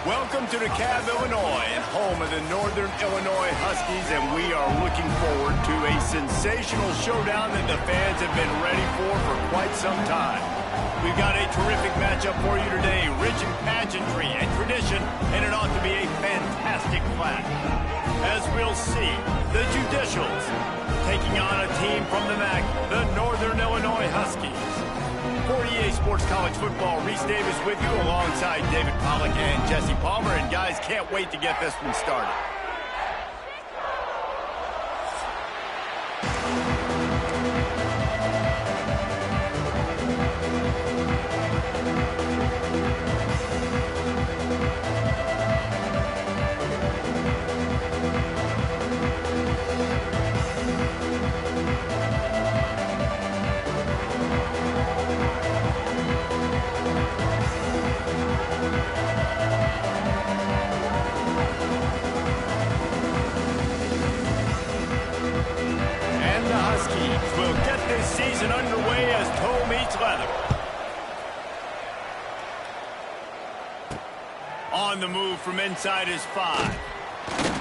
Welcome to DeKalb, Illinois, and home of the Northern Illinois Huskies, and we are looking forward to a sensational showdown that the fans have been ready for quite some time. We've got a terrific matchup for you today, rich in pageantry and tradition, and it ought to be a fantastic clash. As we'll see, the Judicials taking on a team from the MAC, the Northern Illinois Huskies. For EA Sports College Football, Reese Davis with you alongside David Pollack and Jesse Palmer. And guys, can't wait to get this one started. We'll get this season underway as toe meets leather. On the move from inside his 5.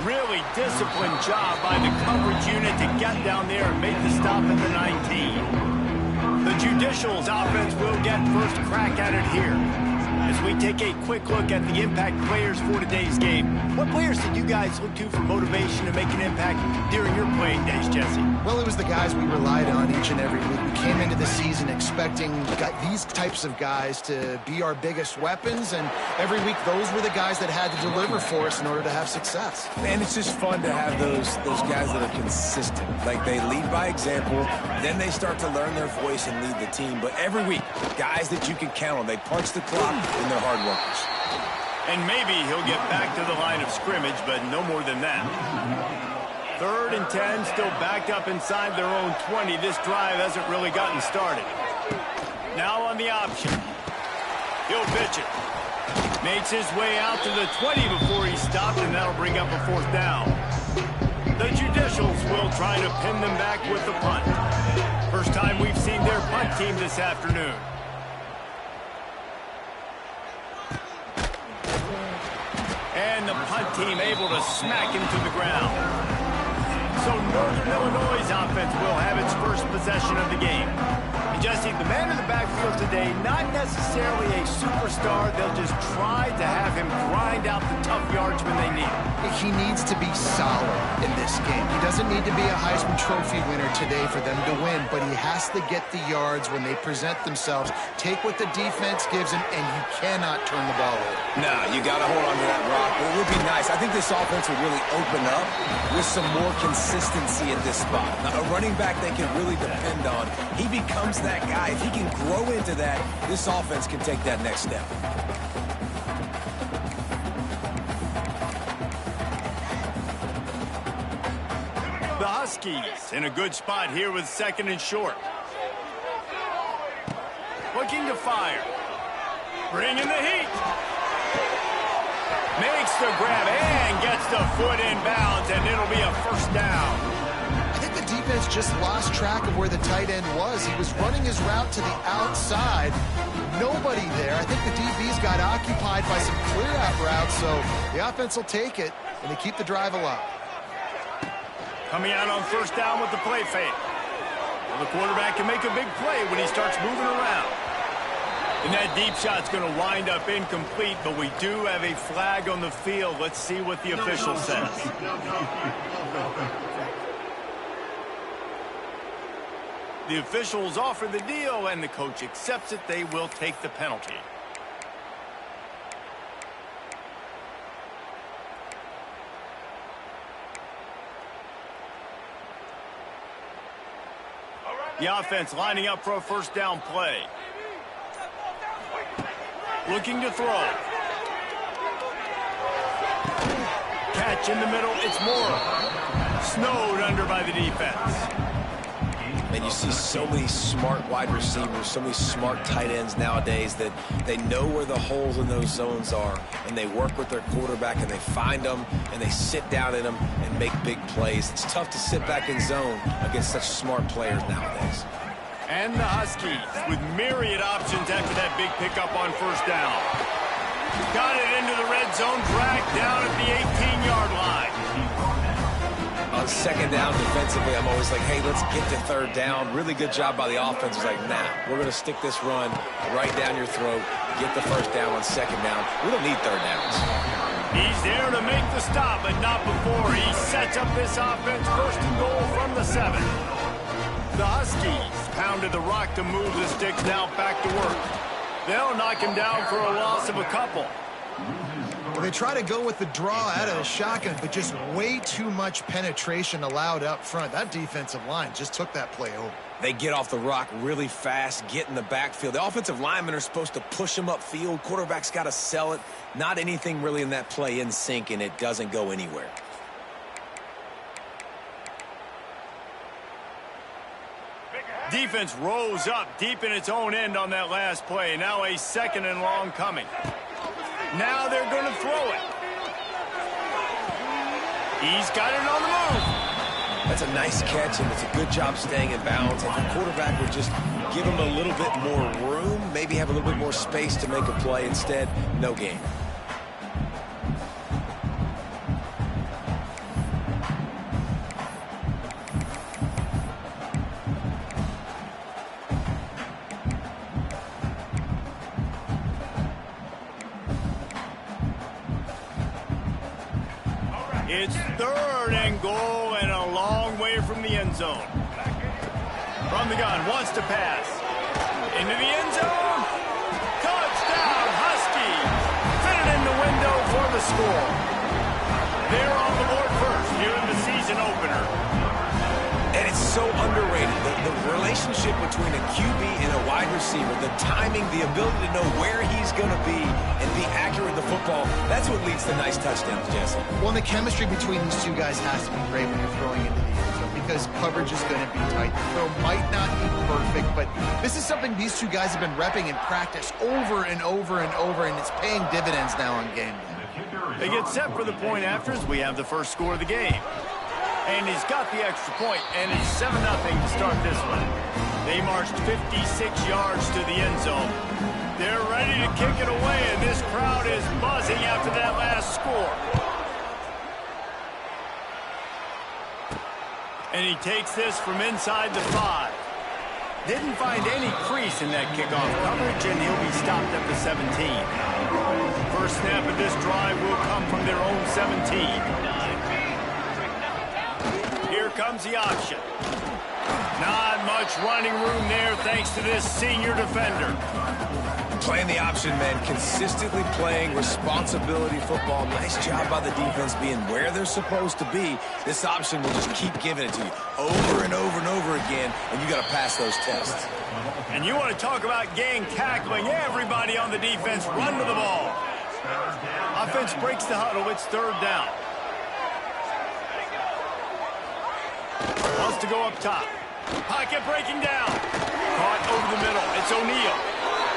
Really disciplined job by the coverage unit to get down there and make the stop at the 19. The Judicials offense will get first crack at it here. As we take a quick look at the impact players for today's game, what players did you guys look to for motivation to make an impact during your playing days, Jesse? Well, it was the guys we relied on each and every week. We came into the season expecting these types of guys to be our biggest weapons, and every week those were the guys that had to deliver for us in order to have success. Man, it's just fun to have those guys that are consistent. Like, they lead by example, then they start to learn their voice and lead the team. But every week, guys that you can count on, they punch the clock and they're hard workers. And maybe he'll get back to the line of scrimmage, but no more than that. 3rd and 10, still backed up inside their own 20. This drive hasn't really gotten started. Now on the option. He'll pitch it. Makes his way out to the 20 before he stopped, and that'll bring up a 4th down. The Judicials will try to pin them back with the punt. First time we've seen their punt team this afternoon. And the punt team able to smack him to the ground. So Northern Illinois' offense will have its first possession of the game. And Jesse, the man in the backfield today, not necessarily a superstar. They'll just try to have him grind out the tough yards when they need it. He needs to be solid in this game. He doesn't need to be a Heisman Trophy winner today for them to win, but he has to get the yards when they present themselves. Take what the defense gives him, and you cannot turn the ball over. No, you got to hold on to that rock. But it would be nice. I think this offense will really open up with some more consistency at this spot. Now, a running back they can really depend on. He becomes that guy. If he can grow into that, this offense can take that next step. Huskies in a good spot here with 2nd and short. Looking to fire. Bringing the heat. Makes the grab and gets the foot in bounds, and it'll be a 1st down. I think the defense just lost track of where the tight end was. He was running his route to the outside. Nobody there. I think the DBs got occupied by some clear-out routes, so the offense will take it, and they keep the drive alive. Coming out on 1st down with the play fake. Well, the quarterback can make a big play when he starts moving around. And that deep shot's going to wind up incomplete, but we do have a flag on the field. Let's see what the official says. The officials offer the deal, and the coach accepts it. They will take the penalty. The offense lining up for a 1st down play. Looking to throw. Catch in the middle. It's Moore. Snowed under by the defense. And you see so many smart wide receivers, so many smart tight ends nowadays that they know where the holes in those zones are, and they work with their quarterback, and they find them, and they sit down in them and make big plays. It's tough to sit back in zone against such smart players nowadays. And the Huskies with myriad options after that big pickup on 1st down. Got it into the red zone, dragged down at the 18-yard line. On 2nd down defensively, I'm always like, hey, let's get to 3rd down. Really good job by the offense. It's like, nah, we're going to stick this run right down your throat, get the 1st down on 2nd down. We don't need 3rd downs. He's there to make the stop, but not before. He sets up this offense 1st and goal from the 7. The Huskies pounded the rock to move the sticks now back to work. They'll knock him down for a loss of a couple. Well, they try to go with the draw out of the shotgun, but just way too much penetration allowed up front. That defensive line just took that play over. They get off the rock really fast, get in the backfield. The offensive linemen are supposed to push them upfield. Quarterback's got to sell it. Not anything really in that play in sync, and it doesn't go anywhere. Defense rose up deep in its own end on that last play. Now a 2nd and long coming. Now they're going to throw it. He's got it on the move. That's a nice catch, and it's a good job staying in bounds. If the quarterback would just give him a little bit more room, maybe have a little bit more space to make a play. Instead, no gain. It's 3rd and goal and a long way from the end zone. From the gun, wants to pass. Into the end zone. Touchdown, Huskies. Fit it in the window for the score. They're on the board first here in the season opener. And it's so underrated. The relationship between a QB and a wide receiver, the timing, the ability to know where he's going to be and be accurate with the football, that's what leads to nice touchdowns, Jesse. Well, the chemistry between these two guys has to be great when you're throwing into the end zone because coverage is going to be tight. The throw might not be perfect, but this is something these two guys have been repping in practice over and over and over, and it's paying dividends now on game day. They get set for the point after as we have the first score of the game. And he's got the extra point, and it's 7-0 to start this one. They marched 56 yards to the end zone. They're ready to kick it away, and this crowd is buzzing after that last score. And he takes this from inside the 5. Didn't find any crease in that kickoff coverage, and he'll be stopped at the 17. First snap of this drive will come from their own 17. Here comes the option. Not much running room there thanks to this senior defender. Playing the option, man. Consistently playing responsibility football. Nice job by the defense being where they're supposed to be. This option will just keep giving it to you over and over and over again, and you got to pass those tests. And you want to talk about gang tackling. Everybody on the defense run to the ball. Offense breaks the huddle. It's 3rd down. to go up top. Pocket breaking down. Caught over the middle. It's O'Neal.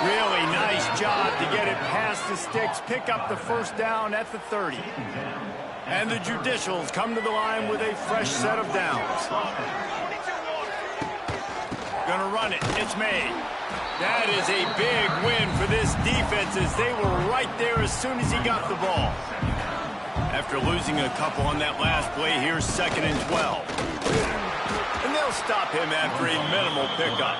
Really nice job to get it past the sticks, pick up the first down at the 30. And the Judicials come to the line with a fresh set of downs. Gonna run it. It's made. That is a big win for this defense as they were right there as soon as he got the ball. After losing a couple on that last play, here's 2nd and 12. And they'll stop him after a minimal pickup.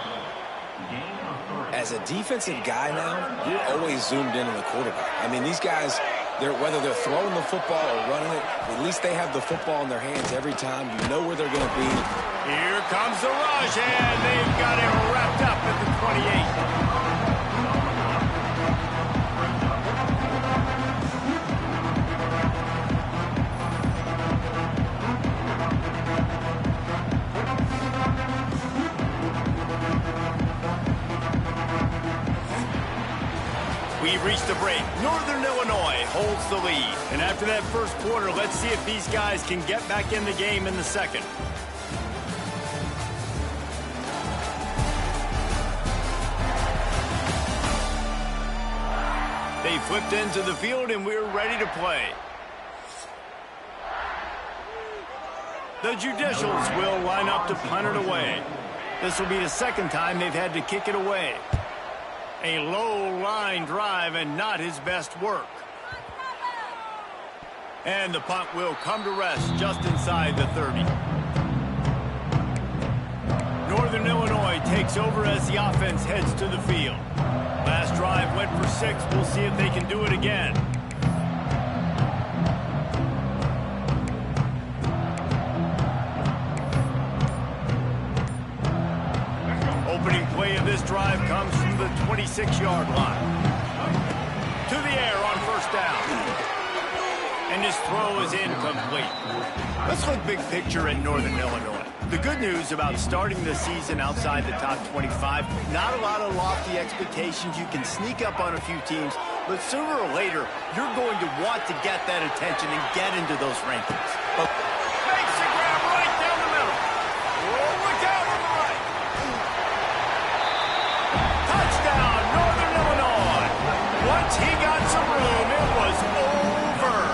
As a defensive guy now, you're always zoomed in on the quarterback. I mean, these guys, whether they're throwing the football or running it, at least they have the football in their hands every time. You know where they're going to be. Here comes the rush, and they've got him wrapped up at the 28. We've reached a break. Northern Illinois holds the lead. And after that first quarter, let's see if these guys can get back in the game in the second. They flipped into the field, and we're ready to play. The Judicials will line up to punt it away. This will be the second time they've had to kick it away. A low line drive and not his best work. And the punt will come to rest just inside the 30. Northern Illinois takes over as the offense heads to the field. Last drive went for 6. We'll see if they can do it again. Opening play of this drive comes from the 26-yard line. To the air on first down. And his throw is incomplete. Let's look big picture at Northern Illinois. The good news about starting the season outside the top 25, not a lot of lofty expectations. You can sneak up on a few teams, but sooner or later, you're going to want to get that attention and get into those rankings. Makes the grab right down the middle. Oh, look out on the right. Touchdown, Northern Illinois. Once he got some room, it was over.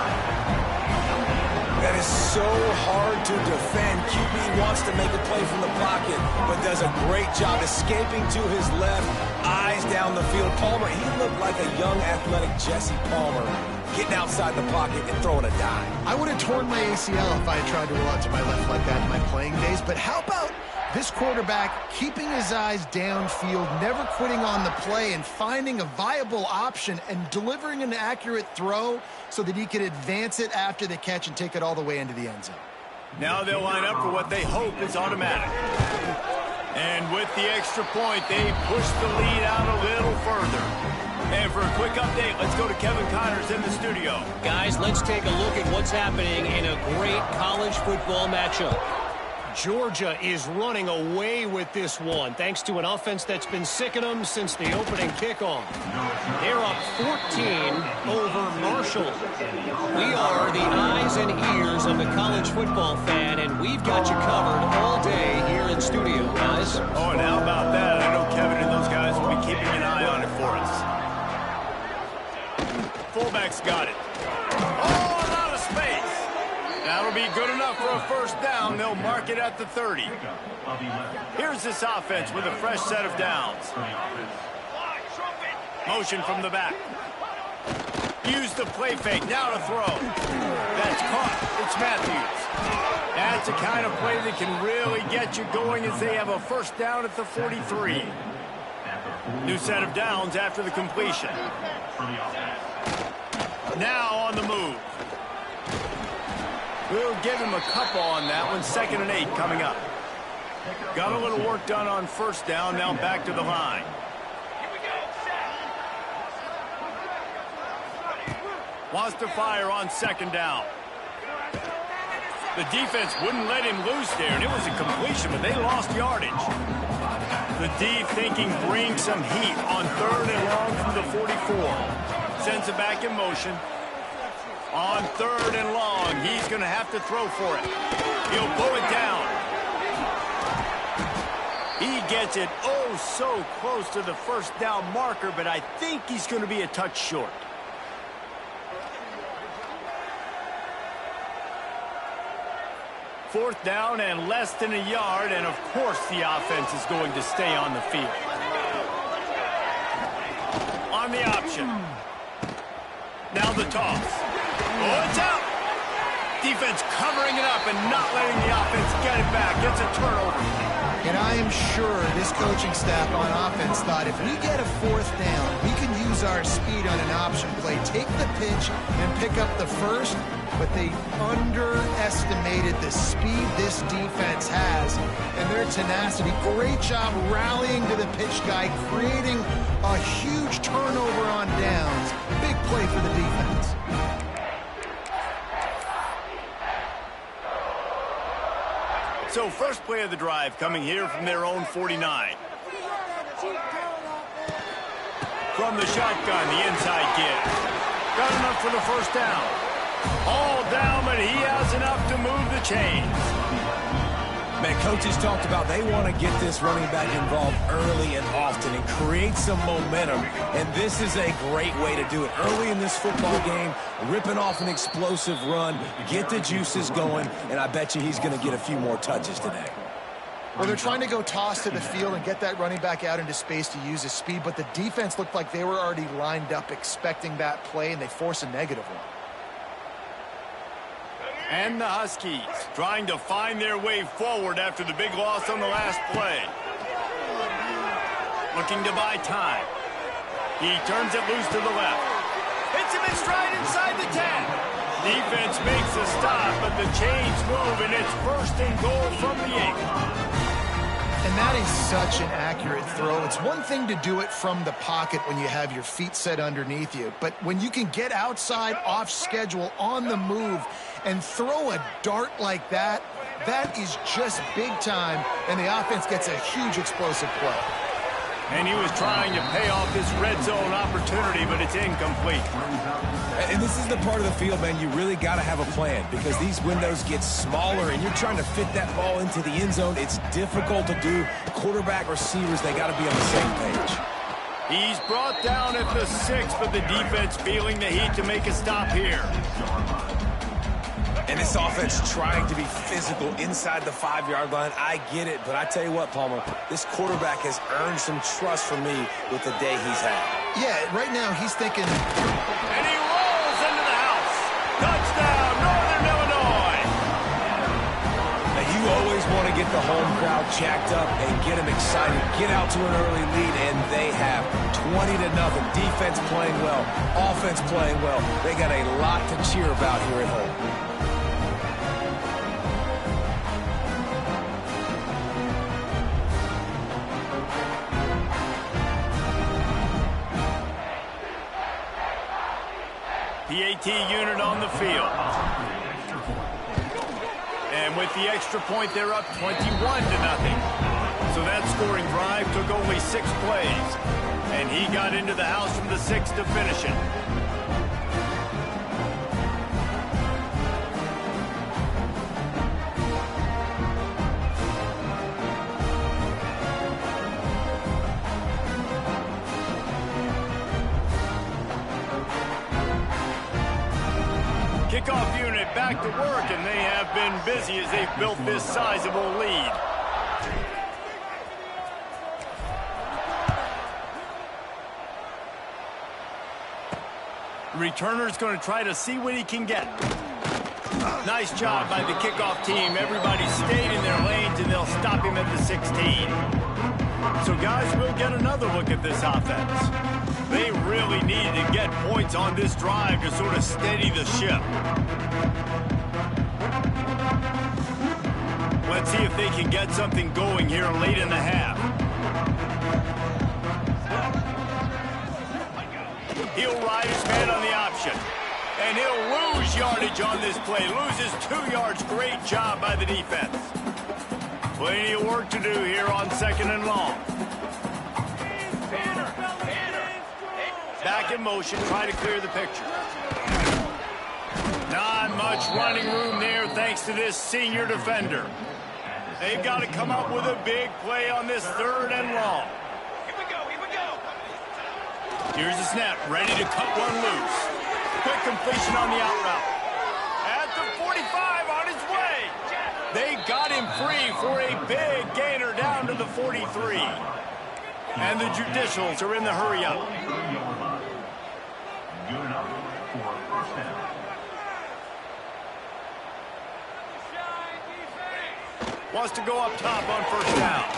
That is so hard to defend. QB wants to make a play from the pocket, but does a great job escaping to his left, eyes down the field. Palmer, he looked like a young athletic Jesse Palmer, getting outside the pocket and throwing a dime. I would have torn my ACL if I had tried to roll out to my left like that in my playing days, but how about this quarterback keeping his eyes downfield, never quitting on the play, and finding a viable option and delivering an accurate throw so that he can advance it after the catch and take it all the way into the end zone. Now they'll line up for what they hope is automatic. And with the extra point, they push the lead out a little further. And for a quick update, let's go to Kevin Connors in the studio. Guys, let's take a look at what's happening in a great college football matchup. Georgia is running away with this one, thanks to an offense that's been sicking them since the opening kickoff. They're up 14 over Marshall. We are the eyes and ears of the college football fan, and we've got you covered all day here in studio, guys. Oh, and how about that? I know Kevin and those guys will be keeping an eye on it for us. Fullback's got it. Oh, a lot of space. That'll be good enough for a first down. They'll mark it at the 30. Here's this offense with a fresh set of downs. Motion from the back. Use the play fake. Now to throw. That's caught. It's Matthews. That's the kind of play that can really get you going as they have a first down at the 43. New set of downs after the completion. Now on the move. We'll give him a couple on that one. 2nd and 8 coming up. Got a little work done on first down. Now back to the line. Wants to fire on 2nd down. The defense wouldn't let him loose there, and it was a completion, but they lost yardage. The D thinking bring some heat on 3rd and long from the 44. Sends it back in motion. On 3rd and long, he's going to have to throw for it. He'll pull it down. He gets it oh so close to the first down marker, but I think he's going to be a touch short. Fourth down and less than a yard, and of course the offense is going to stay on the field. On the option. Now the toss. Oh, it's out. Defense covering it up and not letting the offense get it back. It's a turnover. And I am sure this coaching staff on offense thought if we get a fourth down, we can use our speed on an option play, take the pitch, and pick up the first. But they underestimated the speed this defense has and their tenacity. Great job rallying to the pitch guy, creating a huge turnover on downs. Big play for the defense. So first play of the drive coming here from their own 49. From the shotgun, the inside give. Got enough for the first down. All down, but he has enough to move the chains. Man, coaches talked about they want to get this running back involved early and often and create some momentum, and this is a great way to do it. Early in this football game, ripping off an explosive run, get the juices going, and I bet you he's going to get a few more touches today. Well, they're trying to go toss to the field and get that running back out into space to use his speed, but the defense looked like they were already lined up expecting that play, and they force a negative one. And the Huskies trying to find their way forward after the big loss on the last play. Looking to buy time. He turns it loose to the left. Hits him in stride inside the 10. Defense makes a stop, but the chains move, and it's first and goal from the 8. And that is such an accurate throw. It's one thing to do it from the pocket when you have your feet set underneath you, but when you can get outside, off schedule, on the move, and throw a dart like that, that is just big time, and the offense gets a huge explosive play. And he was trying to pay off this red zone opportunity, but it's incomplete. And this is the part of the field, man, you really got to have a plan because these windows get smaller and you're trying to fit that ball into the end zone. It's difficult to do. Quarterback, receivers, they got to be on the same page. He's brought down at the 6, but the defense feeling the heat to make a stop here. And this offense trying to be physical inside the 5-yard line. I get it, but I tell you what, Palmer, this quarterback has earned some trust from me with the day he's had. Yeah, right now he's thinking... And he rolls into the house. Touchdown, Northern Illinois. Now, you always want to get the home crowd jacked up and get them excited. Get out to an early lead, and they have 20-0. Defense playing well, offense playing well. They got a lot to cheer about here at home. The AT unit on the field. And with the extra point, they're up 21-0. So that scoring drive took only 6 plays. And he got into the house from the 6 to finish it. Kickoff unit back to work, and they have been busy as they've built this sizable lead. Returner's going to try to see what he can get. Nice job by the kickoff team. Everybody stayed in their lanes, and they'll stop him at the 16. So, guys, we'll get another look at this offense. They really needed to get points on this drive to sort of steady the ship. Let's see if they can get something going here late in the half. He'll ride his man on the option. And he'll lose yardage on this play. Loses 2 yards. Great job by the defense. Plenty of work to do here on 2nd and long. Back in motion, try to clear the picture. Not much running room there thanks to this senior defender. They've got to come up with a big play on this 3rd and long. Here we go, here we go. Here's the snap, ready to cut one loose. Quick completion on the out route. At the 45, on his way. They got him free for a big gainer down to the 43. And the Judicials are in the hurry-up. Good enough for a first down. Wants to go up top on 1st down.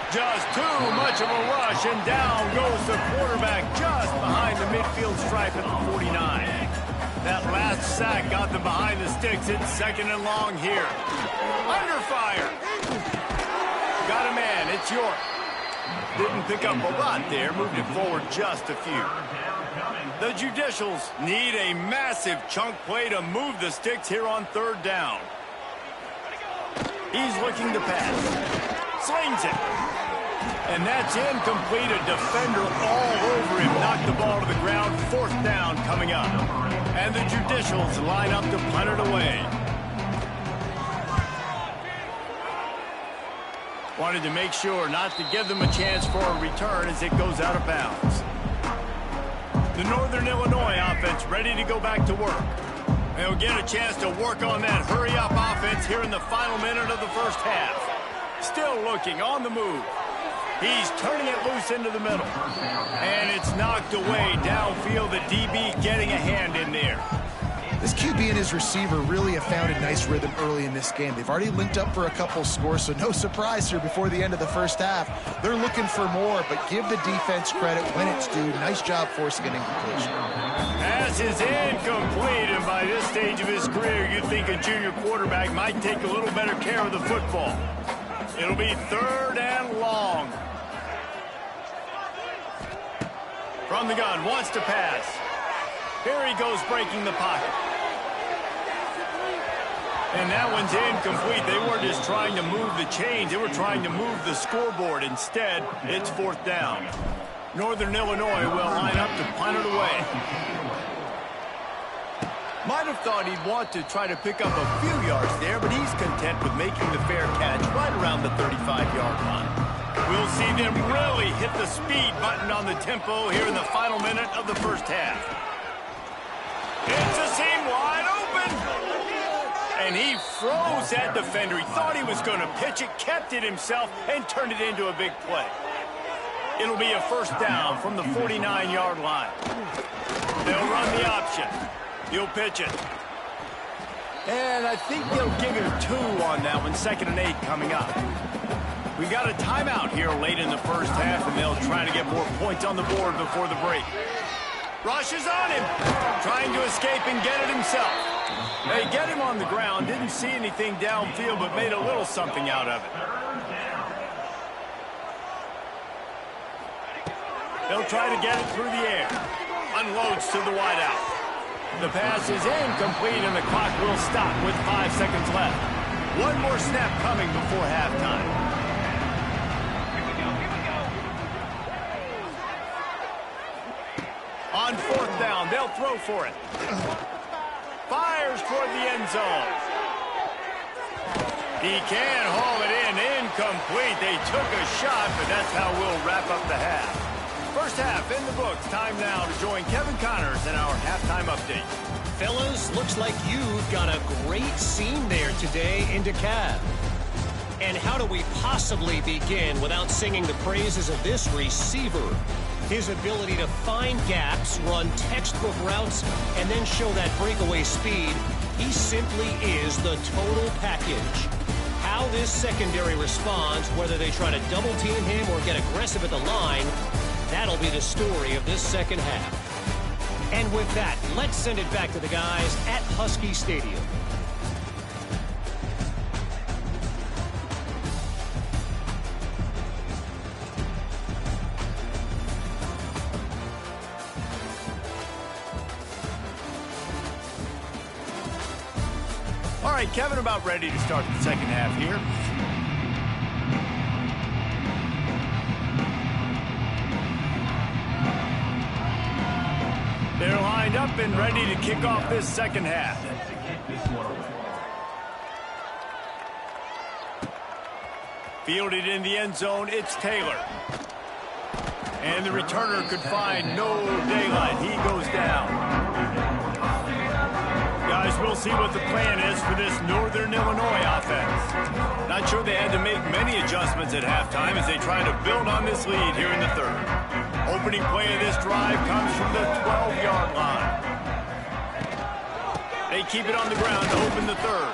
Just too much of a rush, and down goes the quarterback just behind the midfield stripe at the 49. That last sack got them behind the sticks. It's 2nd and long here. Under fire. Got a man. It's York. Didn't pick up a lot there. Moved it forward just a few. The Judicials need a massive chunk play to move the sticks here on 3rd down. He's looking to pass. Slings it. And that's incomplete. A defender all over him. Knocked the ball to the ground. 4th down coming up. And the Judicials line up to punt it away. Wanted to make sure not to give them a chance for a return as it goes out of bounds. The Northern Illinois offense ready to go back to work. They'll get a chance to work on that hurry-up offense here in the final minute of the 1st half. Still looking on the move. He's turning it loose into the middle. And it's knocked away downfield. The DB getting a hand in there. This QB and his receiver really have found a nice rhythm early in this game. They've already linked up for a couple scores, so no surprise here before the end of the 1st half. They're looking for more, but give the defense credit when it's due. Nice job forcing an incompletion. Pass is incomplete, and by this stage of his career, you'd think a junior quarterback might take a little better care of the football. It'll be 3rd and long. From the gun, wants to pass. Here he goes breaking the pocket. And that one's incomplete. They weren't just trying to move the chains. They were trying to move the scoreboard. Instead, it's 4th down. Northern Illinois will line up to punt it away. Might have thought he'd want to try to pick up a few yards there, but he's content with making the fair catch right around the 35-yard line. We'll see them really hit the speed button on the tempo here in the final minute of the 1st half. It's a seam wide open. And he froze that defender. He thought he was going to pitch it, kept it himself, and turned it into a big play. It'll be a 1st down from the 49-yard line. They'll run the option. He'll pitch it. And I think they'll give him 2 on that one. 2nd and 8 coming up. We got a timeout here late in the 1st half, and they'll try to get more points on the board before the break. Rushes on him, trying to escape and get it himself. They get him on the ground, didn't see anything downfield, but made a little something out of it. They'll try to get it through the air. Unloads to the wideout. The pass is incomplete, and the clock will stop with 5 seconds left. One more snap coming before halftime. On 4th down, they'll throw for it. Fires toward the end zone. He can't haul it in. Incomplete. They took a shot, but that's how we'll wrap up the half. 1st half in the books. Time now to join Kevin Connors in our halftime update. Fellas, looks like you've got a great scene there today in DeKalb. And how do we possibly begin without singing the praises of this receiver? His ability to find gaps, run textbook routes, and then show that breakaway speed. He simply is the total package. How this secondary responds, whether they try to double team him or get aggressive at the line, that'll be the story of this 2nd half. And with that, let's send it back to the guys at Husky Stadium. All right, Kevin, about ready to start the 2nd half here. They're lined up and ready to kick off this 2nd half. Fielded in the end zone, it's Taylor. And the returner could find no daylight. He goes down. Guys, we'll see what the plan is for this Northern Illinois offense. Not sure they had to make many adjustments at halftime as they try to build on this lead here in the third. Opening play of this drive comes from the 12-yard line. They keep it on the ground to open the third.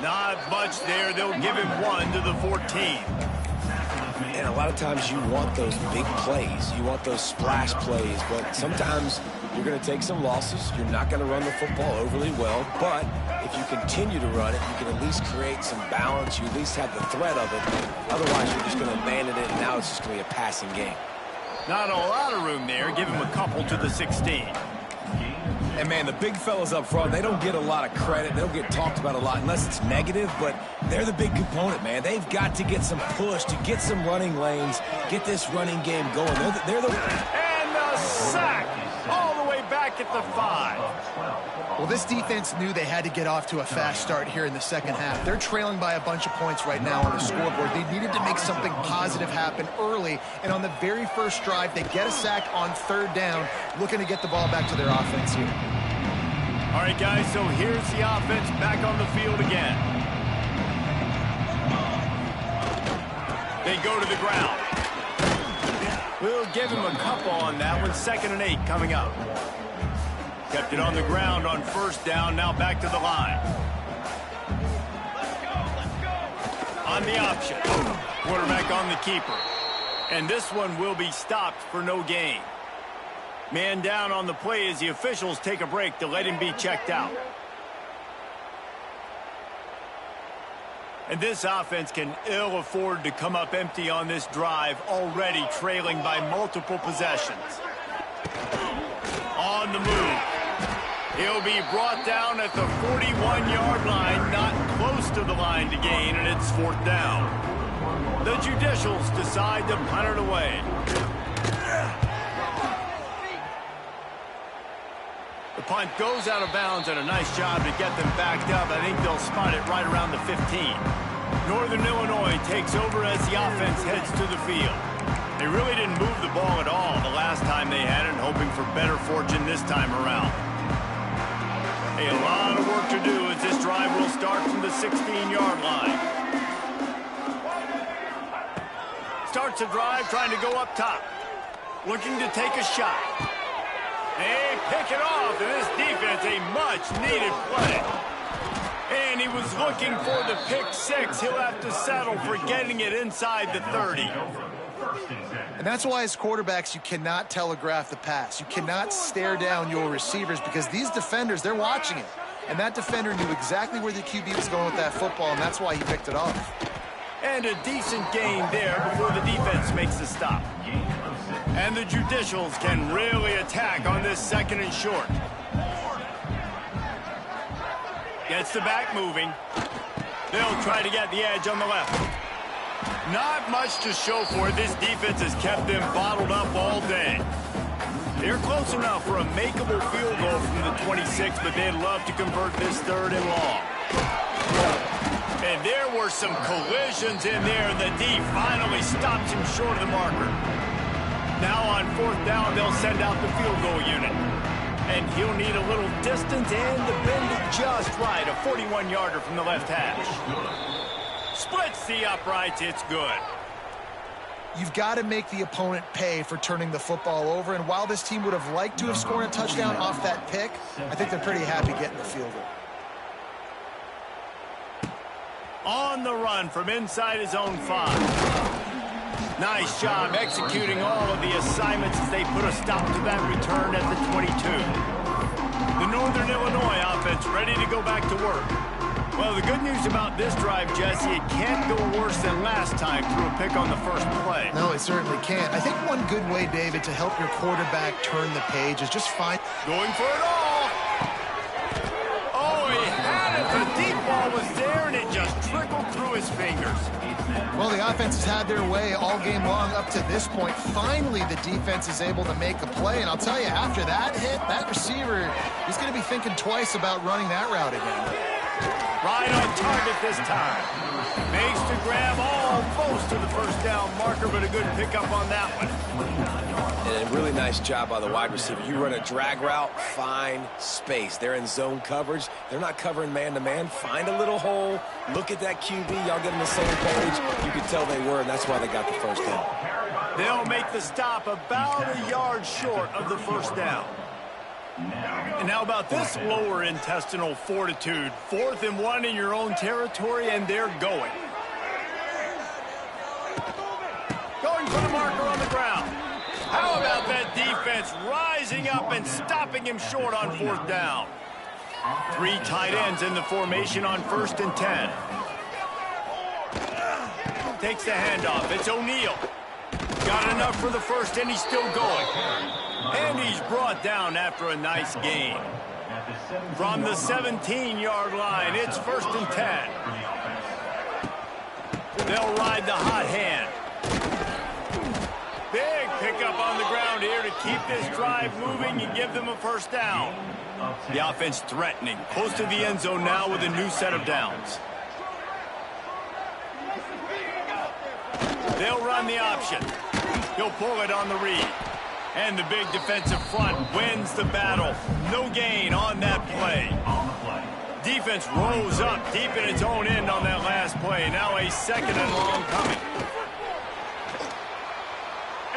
Not much there. They'll give him 1 to the 14. And a lot of times you want those big plays. You want those splash plays. But sometimes you're going to take some losses. You're not going to run the football overly well. But if you continue to run it, you can at least create some balance. You at least have the threat of it. Otherwise, you're just going to abandon it, and now it's just going to be a passing game. Not a lot of room there. Give him a couple to the 16. And, man, the big fellas up front, they don't get a lot of credit. They don't get talked about a lot unless it's negative, but they're the big component, man. They've got to get some push, to get some running lanes, get this running game going. They're the... And the sack all the way back at the 5. Well, this defense knew they had to get off to a fast start here in the second half. They're trailing by a bunch of points right now on the scoreboard. They needed to make something positive happen early, and on the very first drive, they get a sack on third down, looking to get the ball back to their offense here. All right, guys, so here's the offense back on the field again. They go to the ground. We'll give him a couple on that one. 2nd and 8 coming up. Kept it on the ground on first down. Now back to the line. On the option. Quarterback on the keeper. And this one will be stopped for no gain. Man down on the play as the officials take a break to let him be checked out. And this offense can ill afford to come up empty on this drive, already trailing by multiple possessions. On the move. He'll be brought down at the 41-yard line, not close to the line to gain, and it's 4th down. The Judicials decide to punt it away. The punt goes out of bounds, and a nice job to get them backed up. I think they'll spot it right around the 15. Northern Illinois takes over as the offense heads to the field. They really didn't move the ball at all the last time they had it, hoping for better fortune this time around. A lot of work to do as this drive will start from the 16-yard line. Starts the drive trying to go up top. Looking to take a shot. They pick it off, and this defense, a much-needed play. And he was looking for the pick 6. He'll have to settle for getting it inside the 30. And that's why as quarterbacks, you cannot telegraph the pass. You cannot stare down your receivers because these defenders, they're watching it. And that defender knew exactly where the QB was going with that football, and that's why he picked it off. And a decent gain there before the defense makes the stop. And the Judicials can really attack on this 2nd and short. Gets the back moving. They'll try to get the edge on the left. Not much to show for it. This defense has kept them bottled up all day. They're close enough for a makeable field goal from the 26, but they'd love to convert this 3rd and long. And there were some collisions in there. The D finally stops him short of the marker. Now on 4th down, they'll send out the field goal unit. And he'll need a little distance and to bend it just right. A 41-yarder from the left hash. Splits the uprights. It's good. You've got to make the opponent pay for turning the football over. And while this team would have liked to have scored a touchdown off that pick, I think they're pretty happy getting the field goal. On the run from inside his own 5. Nice job executing all of the assignments as they put a stop to that return at the 22. The Northern Illinois offense ready to go back to work. Well, the good news about this drive, Jesse, it can't go worse than last time through a pick on the first play. No, it certainly can't. I think one good way, David, to help your quarterback turn the page is just find... Going for it all. Oh, he had it. The deep ball was there, and it just trickled through his fingers. Well, the offense has had their way all game long up to this point. Finally, the defense is able to make a play. And I'll tell you, after that hit, that receiver, he's going to be thinking twice about running that route again. Right on target this time. Makes the grab almost to the first down marker, but a good pickup on that one. And a really nice job by the wide receiver. You run a drag route, find space. They're in zone coverage. They're not covering man-to-man. Find a little hole. Look at that QB. Y'all get on the same page. You could tell they were, and that's why they got the first down. They'll make the stop about a yard short of the first down. And how about this lower intestinal fortitude? 4th and 1 in your own territory, and they're going. Going for the marker on the ground. How about that defense rising up and stopping him short on 4th down? 3 tight ends in the formation on 1st and 10. Takes the handoff. It's O'Neal. Got enough for the first, and he's still going. And he's brought down after a nice gain. From the 17-yard line, it's 1st and 10. They'll ride the hot hand. Big pickup on the ground here to keep this drive moving and give them a first down. The offense threatening, close to the end zone now with a new set of downs. They'll run the option. He'll pull it on the read. And the big defensive front wins the battle. No gain on that play. Defense rose up deep in its own end on that last play. Now a 2nd and long coming.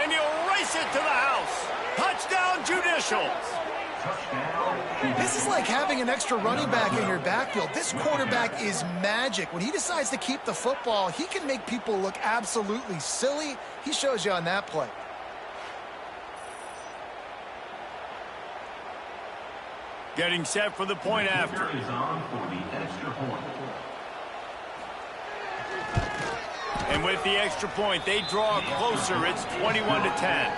And he'll race it to the house. Touchdown, Judicials. This is like having an extra running back in your backfield. This quarterback is magic. When he decides to keep the football, he can make people look absolutely silly. He shows you on that play. Getting set for the point after. Is on for the extra point. And with the extra point, they draw closer. It's 21-10.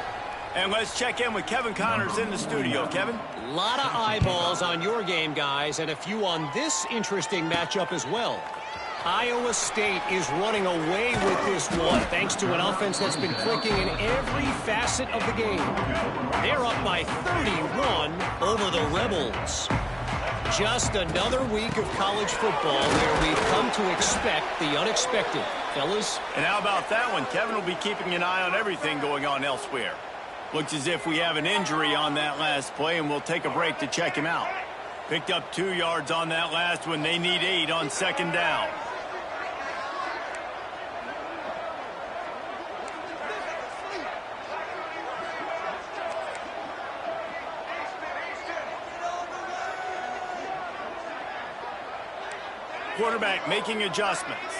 And let's check in with Kevin Connors in the studio. Kevin? A lot of eyeballs on your game, guys, and a few on this interesting matchup as well. Iowa State is running away with this one thanks to an offense that's been clicking in every facet of the game. They're up by 31 over the Rebels. Just another week of college football where we've come to expect the unexpected. Fellas? And how about that one? Kevin will be keeping an eye on everything going on elsewhere. Looks as if we have an injury on that last play, and we'll take a break to check him out. Picked up 2 yards on that last one. They need 8 on 2nd down. Quarterback making adjustments.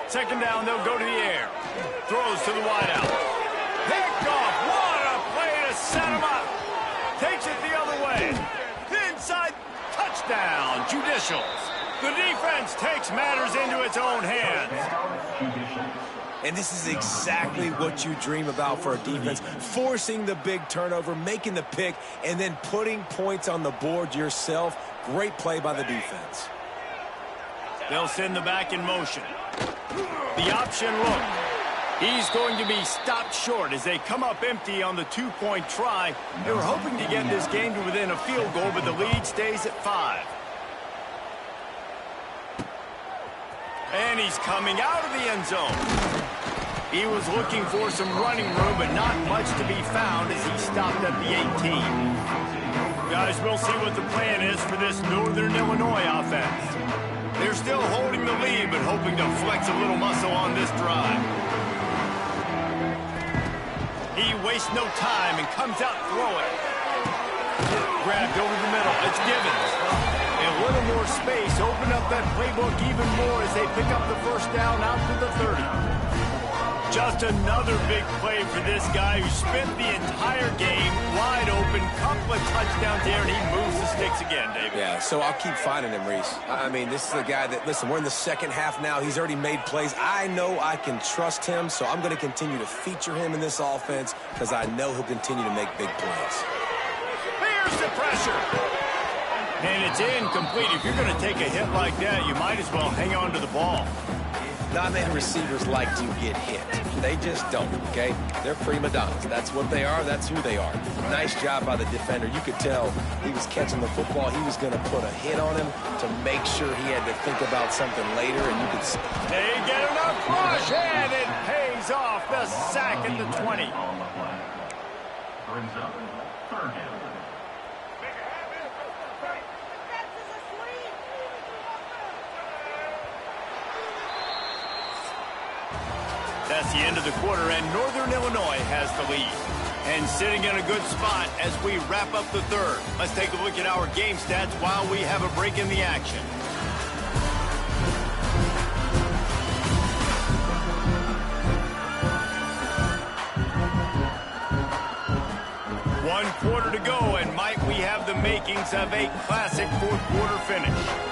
2nd down, they'll go to the air. Throws to the wideout. Picked off. What a play to set him up. Takes it the other way. Inside, touchdown, Judicials. The defense takes matters into its own hands. And this is exactly what you dream about for a defense. Forcing the big turnover, making the pick, and then putting points on the board yourself. Great play by the defense. They'll send the back in motion. The option look. He's going to be stopped short as they come up empty on the 2-point try. They were hoping to get this game to within a field goal, but the lead stays at 5. And he's coming out of the end zone. He was looking for some running room, but not much to be found as he stopped at the 18. Guys, we'll see what the plan is for this Northern Illinois offense. They're still holding the lead, but hoping to flex a little muscle on this drive. He wastes no time and comes out throwing. Grabbed over the middle. It's Givens. And a little more space. Open up that playbook even more as they pick up the first down out to the 30. Just another big play for this guy who spent the entire game wide open. Couple of touchdowns there, and he moves the sticks again, David. Yeah, so I'll keep finding him, Reese. I mean, this is the guy that, listen, we're in the second half now. He's already made plays. I know I can trust him, so I'm going to continue to feature him in this offense because I know he'll continue to make big plays. Here's the pressure. And it's incomplete. If you're going to take a hit like that, you might as well hang on to the ball. Nominated receivers like to get hit. They just don't, okay? They're prima donnas. That's what they are. That's who they are. Nice job by the defender. You could tell he was catching the football. He was going to put a hit on him to make sure he had to think about something later, and you could see. They get enough push, and it pays off the sack at the 20. On the play. Brings up third down. That's the end of the quarter, and Northern Illinois has the lead. And sitting in a good spot as we wrap up the third. Let's take a look at our game stats while we have a break in the action. One quarter to go, and might we have the makings of a classic fourth quarter finish.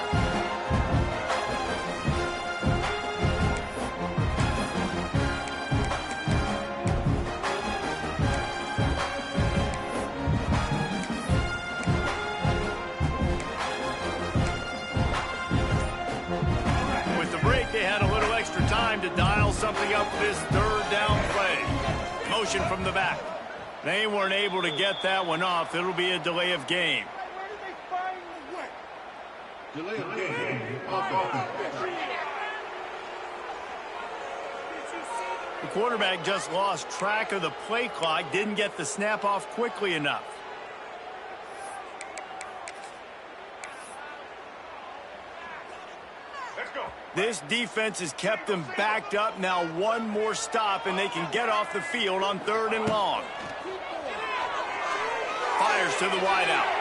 They had a little extra time to dial something up this third down play. Motion from the back. They weren't able to get that one off. It'll be a delay of game. Delay of game. The quarterback just lost track of the play clock, didn't get the snap off quickly enough. This defense has kept them backed up. Now one more stop, and they can get off the field on third and long. Fires to the wideout.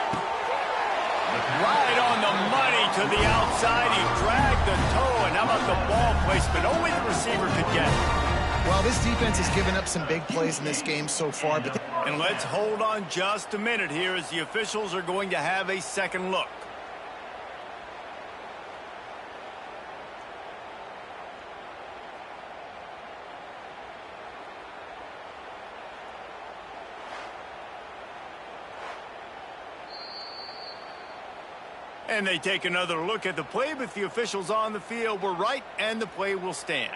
Right on the money to the outside. He dragged the toe, and how about the ball placement? Only the receiver could get it. Well, this defense has given up some big plays in this game so far. And let's hold on just a minute here as the officials are going to have a second look. And they take another look at the play, but the officials on the field were right, and the play will stand.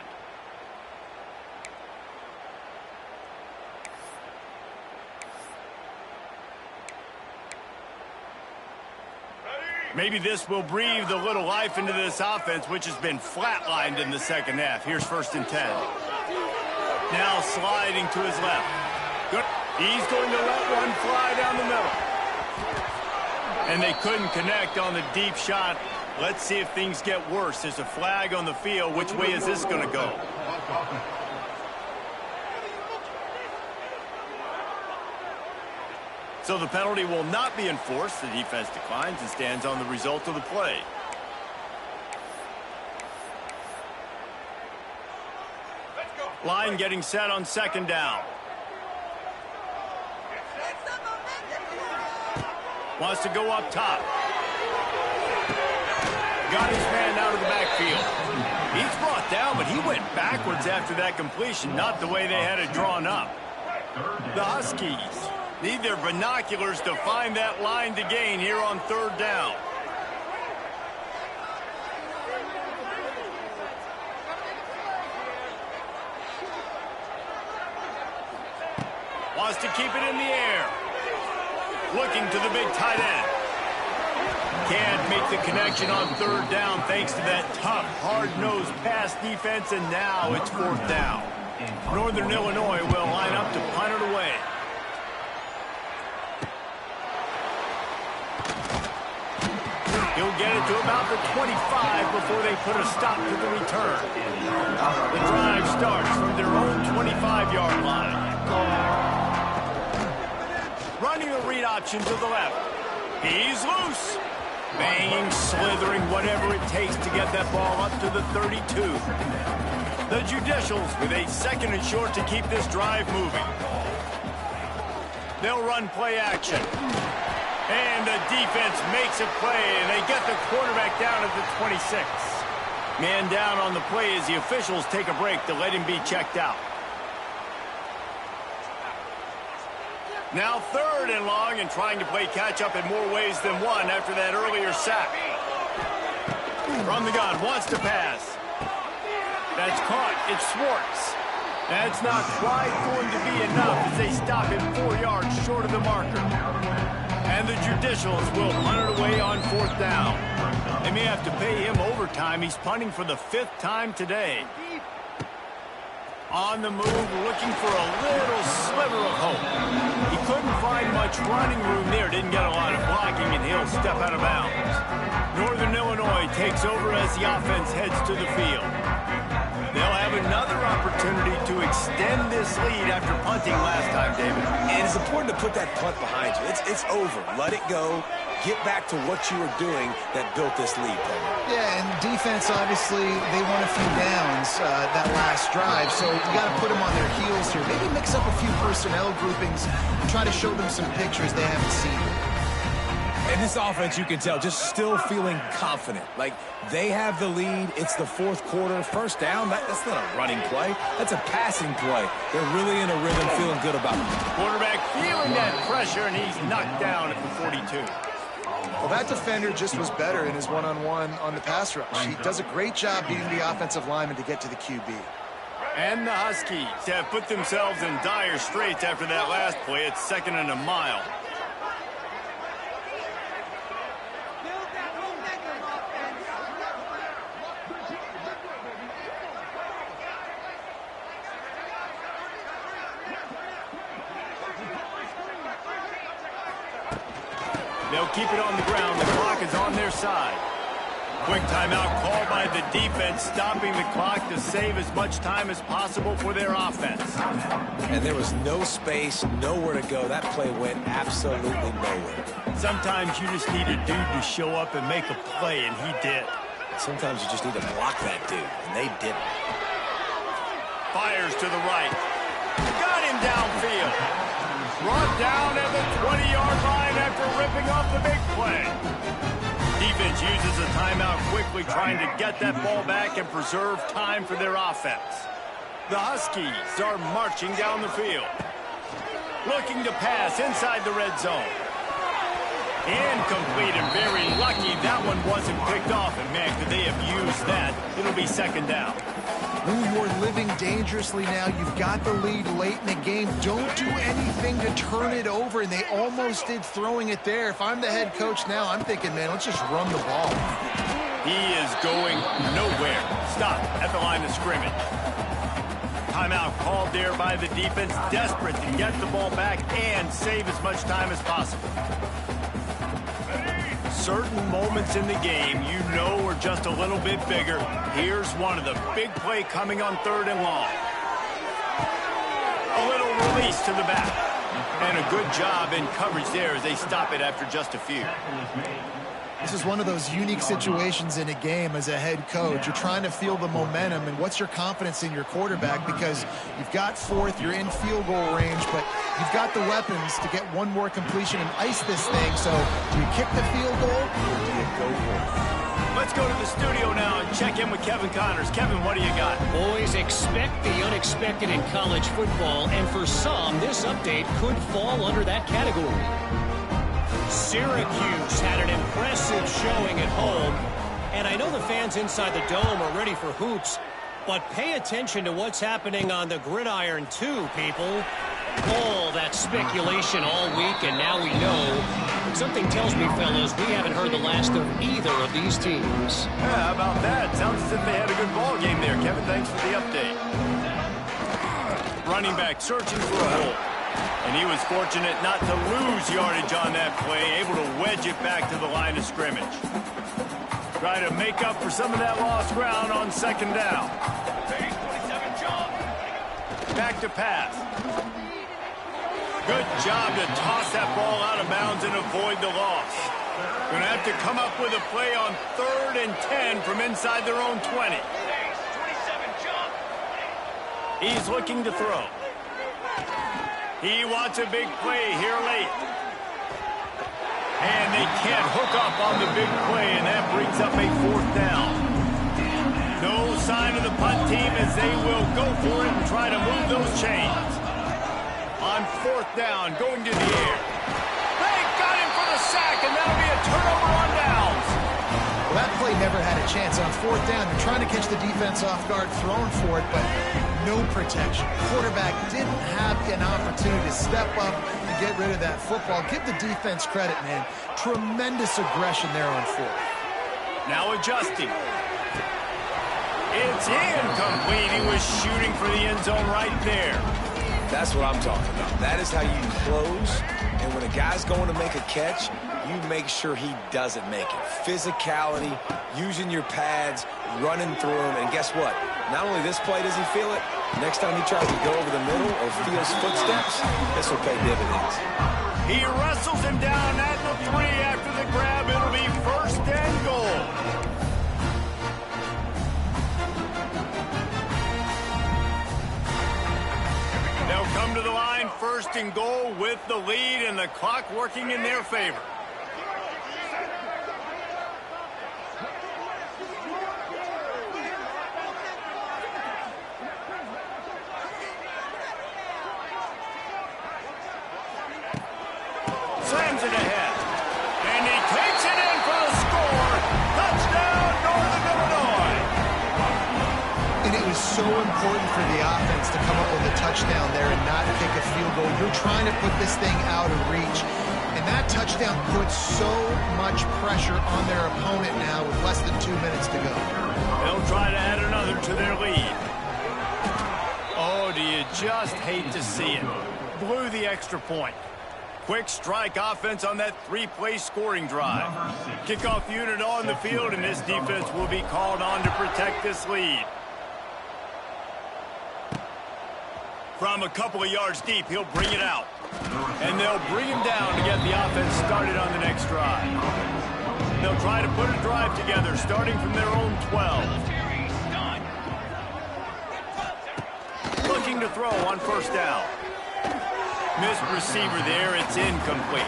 Maybe this will breathe a little life into this offense, which has been flatlined in the second half. Here's 1st and 10. Now sliding to his left. Good. He's going to let one fly down the middle. And they couldn't connect on the deep shot. Let's see if things get worse. There's a flag on the field. Which way is this going to go? So the penalty will not be enforced. The defense declines and stands on the result of the play. Line getting set on 2nd down. Wants to go up top. Got his man out of the backfield. He's brought down, but he went backwards after that completion, not the way they had it drawn up. The Huskies need their binoculars to find that line to gain here on 3rd down. Wants to keep it in the air. Looking to the big tight end. Can't make the connection on 3rd down thanks to that tough, hard-nosed pass defense, and now it's 4th down. Northern Illinois will line up to punt it away. He'll get it to about the 25 before they put a stop to the return. The drive starts from their own 25-yard line. Running a read option to the left. He's loose. Banging, slithering, whatever it takes to get that ball up to the 32. The Judicials with a 2nd and short to keep this drive moving. They'll run play action. And the defense makes a play, and they get the quarterback down at the 26. Man down on the play as the officials take a break to let him be checked out. Now 3rd and long, and trying to play catch-up in more ways than one after that earlier sack. From the gun, wants to pass. That's caught. It's Schwartz. That's not quite going to be enough as they stop him 4 yards short of the marker. And the Judicials will punt it away on 4th down. They may have to pay him overtime. He's punting for the 5th time today. On the move, looking for a little sliver of hope. He couldn't find much running room there. Didn't get a lot of blocking, and he'll step out of bounds. Northern Illinois takes over as the offense heads to the field. They'll have another opportunity to extend this lead after punting last time, David. And it's important to put that punt behind you. It's over. Let it go. Get back to what you were doing that built this lead, Taylor. Yeah, and defense, obviously, they won a few downs that last drive, so you got to put them on their heels here. Maybe mix up a few personnel groupings and try to show them some pictures they haven't seen. And this offense, you can tell, just still feeling confident. Like, they have the lead. It's the 4th quarter. 1st down, that's not a running play. That's a passing play. They're really in a rhythm, feeling good about it. Quarterback feeling that pressure, and he's knocked down at the 42. Well, that defender just was better in his one-on-one on the pass rush. He does a great job beating the offensive lineman to get to the QB. And the Huskies have put themselves in dire straits after that last play. It's 2nd and a mile. They'll keep it on the ground. The clock is on their side. Quick timeout called by the defense, stopping the clock to save as much time as possible for their offense. And there was no space, nowhere to go. That play went absolutely nowhere. Sometimes you just need a dude to show up and make a play, and he did. Sometimes you just need to block that dude, and they didn't. Fires to the right. Got him downfield. Brought down at the 20-yard line after ripping off the big play. Defense uses a timeout quickly, trying to get that ball back and preserve time for their offense. The Huskies are marching down the field. Looking to pass inside the red zone. Incomplete, and very lucky that one wasn't picked off. And, man, could they have used that? It'll be 2nd down. Ooh, you're living dangerously now. You've got the lead late in the game. Don't do anything to turn it over, and they almost did throwing it there. If I'm the head coach now, I'm thinking, man, let's just run the ball. He is going nowhere. Stop at the line of scrimmage. Timeout called there by the defense, desperate to get the ball back and save as much time as possible. Certain moments in the game you know are just a little bit bigger. Here's one of the big play coming on 3rd and long. A little release to the back. And a good job in coverage there as they stop it after just a few. This is one of those unique situations in a game as a head coach. You're trying to feel the momentum, and what's your confidence in your quarterback, because you've got 4th, you're in field goal range, but you've got the weapons to get one more completion and ice this thing. So do you kick the field goal or do you go for it? Let's go to the studio now and check in with Kevin Connors. Kevin, what do you got? Boys, expect the unexpected in college football, and for some, this update could fall under that category. Syracuse had an impressive showing at home, and I know the fans inside the dome are ready for hoops, but pay attention to what's happening on the gridiron too, people. All that speculation all week, and now we know. But something tells me, fellas, we haven't heard the last of either of these teams. Yeah, how about that? Sounds as if they had a good ball game there. Kevin, thanks for the update. Running back searching for a hole. And he was fortunate not to lose yardage on that play, able to wedge it back to the line of scrimmage. Try to make up for some of that lost ground on 2nd down. Back to pass. Good job to toss that ball out of bounds and avoid the loss. Going to have to come up with a play on 3rd and 10 from inside their own 20. He's looking to throw. He wants a big play here late. And they can't hook up on the big play, and that brings up a 4th down. No sign of the punt team as they will go for it and try to move those chains. On 4th down, going to the air. They got him for the sack, and that'll be a turnover on downs. That play never had a chance. On fourth down, you're trying to catch the defense off guard, throwing for it, but no protection. Quarterback didn't have an opportunity to step up and get rid of that football. Give the defense credit, man. Tremendous aggression there on fourth. Now adjusting. It's incomplete. He was shooting for the end zone right there. That's what I'm talking about. That is how you close. And when a guy's going to make a catch, you make sure he doesn't make it. Physicality, using your pads, running through him. And guess what? Not only this play does he feel it, next time he tries to go over the middle or feels footsteps, this will pay dividends. He wrestles him down at the 3 after the grab. It'll be first and goal. They'll come to the line first and goal with the lead and the clock working in their favor. Slams it ahead. And he takes it in for the score. Touchdown, Northern Illinois. And it was so important for the offense to come up with a touchdown there and not kick a field goal. You're trying to put this thing out of reach. And that touchdown puts so much pressure on their opponent now with less than 2 minutes to go. They'll try to add another to their lead. Oh, do you just hate to see it? Blew the extra point. Quick strike offense on that 3-play scoring drive. Kickoff unit on the field, and this defense will be called on to protect this lead. From a couple of yards deep, he'll bring it out. And they'll bring him down to get the offense started on the next drive. They'll try to put a drive together, starting from their own 12. Looking to throw on first down. Missed receiver there. It's incomplete.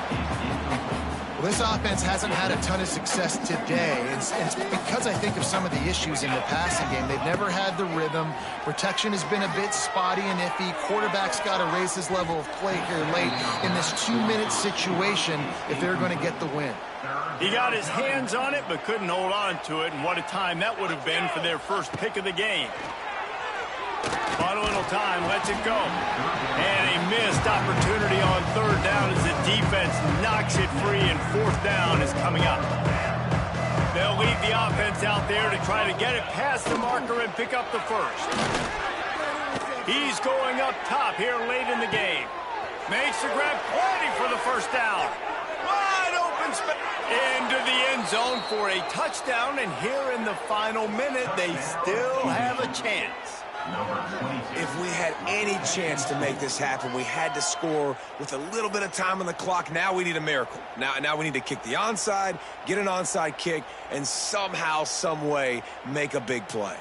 Well, this offense hasn't had a ton of success today. It's because I think of some of the issues in the passing game. They've never had the rhythm. Protection has been a bit spotty and iffy. Quarterback's got to raise his level of play here late in this 2-minute situation if they're going to get the win. He got his hands on it but couldn't hold on to it, and what a time that would have been for their first pick of the game. But a little time, lets it go. And a missed opportunity on third down as the defense knocks it free, and fourth down is coming up. They'll leave the offense out there to try to get it past the marker and pick up the first. He's going up top here late in the game. Makes the grab, plenty for the first down. Wide open space. Into the end zone for a touchdown, and here in the final minute, they still have a chance. If we had any chance to make this happen, we had to score with a little bit of time on the clock. Now we need a miracle. Now we need to kick the onside, get an onside kick, and somehow, some way, make a big play.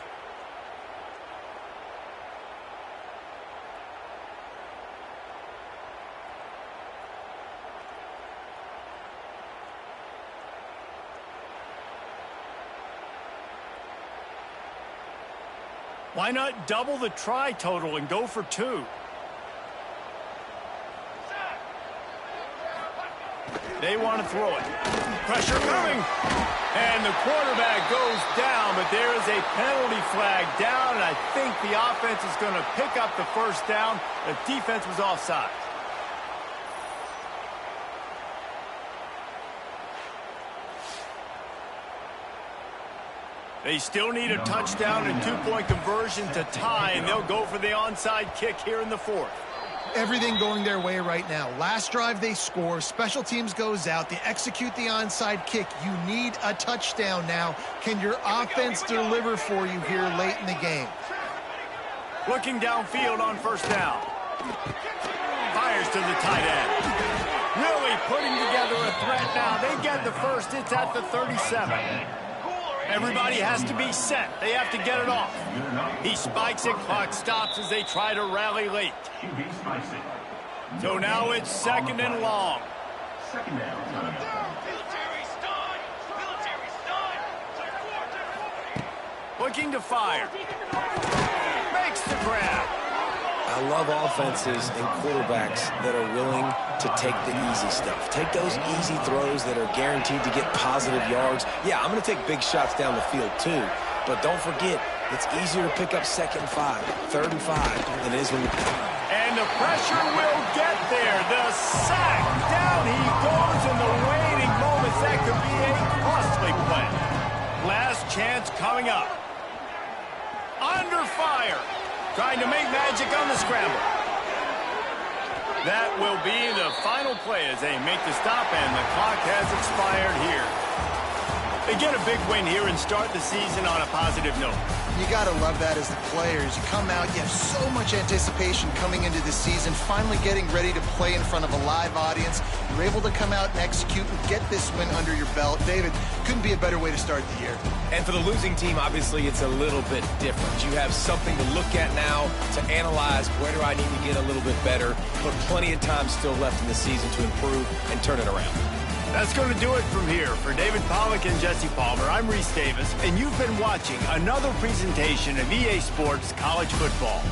Why not double the try total and go for 2? They want to throw it. Pressure coming. And the quarterback goes down, but there is a penalty flag down, and I think the offense is going to pick up the first down. The defense was offside. They still need a touchdown and 2-point conversion to tie, and they'll go for the onside kick here in the fourth. Everything going their way right now. Last drive they score, special teams goes out, they execute the onside kick. You need a touchdown now. Can your offense deliver for you here late in the game? Looking downfield on first down. Fires to the tight end. Really putting together a threat now. They get the first. It's at the 37. Everybody has to be set. They have to get it off. He spikes it. Clock stops as they try to rally late. So now it's second and long. Second down. Looking to fire. Makes the grab. I love offenses and quarterbacks that are willing to take the easy stuff. Take those easy throws that are guaranteed to get positive yards. Yeah, I'm going to take big shots down the field too, but don't forget, it's easier to pick up 2nd and 5, 3rd and 5 than it is when you... And the pressure will get there. The sack. Down he goes in the waiting moments. That could be a costly play. Last chance coming up. Under fire. Trying to make magic on the scramble. That will be the final play as they make the stop, and the clock has expired here. They get a big win here and start the season on a positive note. You got to love that as the players. You come out, you have so much anticipation coming into the season, finally getting ready to play in front of a live audience. You're able to come out and execute and get this win under your belt. David, couldn't be a better way to start the year. And for the losing team, obviously, it's a little bit different. You have something to look at now to analyze where do I need to get a little bit better, but plenty of time still left in the season to improve and turn it around. That's going to do it from here. For David Pollack and Jesse Palmer, I'm Reese Davis, and you've been watching another presentation of EA Sports College Football.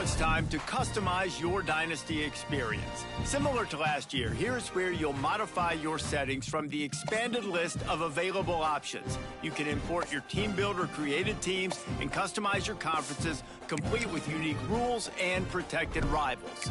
it's time to customize your Dynasty experience. Similar to last year, here's where you'll modify your settings from the expanded list of available options. You can import your team builder created teams and customize your conferences, complete with unique rules and protected rivals.